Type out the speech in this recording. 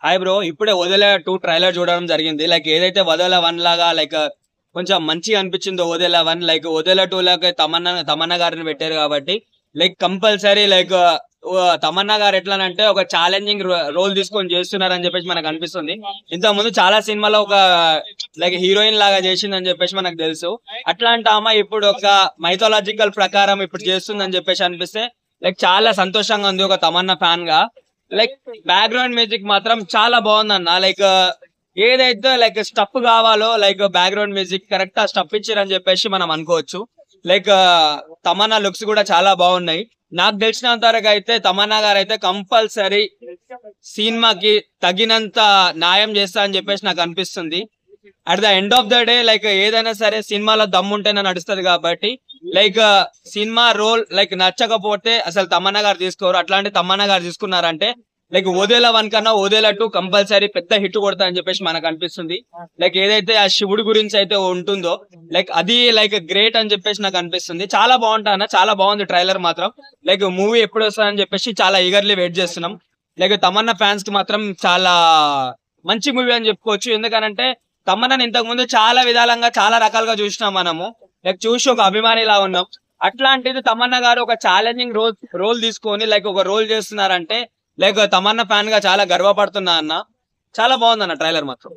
Hi bro, ఇప్పుడే వదిలే 2 trailer చూడడం జరిగింది. లైక్ ఏదైతే వదిలే 1 లాగా లైక్ కొంచెం మంచిగా అనిపించిందో వదిలే 1, లైక్ వదిలే 2 లాగా తమన్నా గారిని పెట్టారు కాబట్టి లైక్ కంపల్సరీ లైక్ తమన్నా గారు ఎట్లానంటే ఒక ఛాలెంజింగ్ రోల్ తీసుకొని చేస్తున్నారని చెప్పేసి మనకు అనిపిస్తుంది. ఇంత ముందు చాలా సినిమాలో ఒక లైక్ హీరోయిన్ లాగా చేసిందని చెప్పేసి మనకు తెలుసు. అట్లాంటి ఆమె ఇప్పుడు ఒక మైథాలజికల్ ప్రకారం ఇప్పుడు చేస్తుందని చెప్పేసి అనిపిస్తే లైక్ చాలా సంతోషంగా ఉంది ఒక తమన్నా ఫ్యాన్ గా. లైక్ బ్యాక్గ్రౌండ్ మ్యూజిక్ మాత్రం చాలా బాగుందన్న. లైక్ ఏదైతే లైక్ స్టఫ్ కావాలో like background music correct stuff ఇచ్చారని చెప్పేసి మనం అనుకోవచ్చు. లైక్ తమన్నా లుక్స్ కూడా చాలా బాగున్నాయి. నాకు తెలిసినంత వరకు అయితే తమన్నా గారు అయితే కంపల్సరీ సినిమాకి తగినంత న్యాయం చేస్తా అని చెప్పేసి నాకు అనిపిస్తుంది. At the end of the day like ఏదైనా సరే సినిమాలో దమ్ముంటేనే నడుస్తుంది కాబట్టి లైక్ సినిమా రోల్ లైక్ నచ్చకపోతే అసలు తమన్నా గారు తీసుకోరు. అట్లాంటి తమన్నా గారు తీసుకున్నారంటే లైక్ ఓదేలా 1 కన్నా ఓదేలా 2 కంపల్సరీ పెద్ద హిట్ కొడతా అని చెప్పేసి మనకు అనిపిస్తుంది. లైక్ ఏదైతే ఆ శివుడి గురించి అయితే ఉంటుందో లైక్ అది లైక్ గ్రేట్ అని చెప్పేసి నాకు అనిపిస్తుంది. చాలా బాగుంటా అన్న, చాలా బాగుంది ట్రైలర్ మాత్రం. లైక్ మూవీ ఎప్పుడు వస్తుందని చెప్పేసి చాలా ఈగర్లీ వెయిట్ చేస్తున్నాం. లైక్ తమన్నా ఫ్యాన్స్ కి మాత్రం చాలా మంచి మూవీ అని చెప్పుకోవచ్చు. ఎందుకనంటే తమన్నాని ఇంతకు ముందు చాలా విధాలంగా చాలా రకాలుగా చూసినాం మనము. లైక్ చూసి ఒక అభిమానిలా ఉన్నాం. అట్లాంటిది తమన్నా గారు ఒక ఛాలెంజింగ్ రోల్ తీసుకొని లైక్ ఒక రోల్ చేస్తున్నారంటే లైక్ తమన్నా ఫ్యాన్ గా చాలా గర్వపడుతున్నా అన్న. చాలా బాగుందన్న ట్రైలర్ మాత్రం.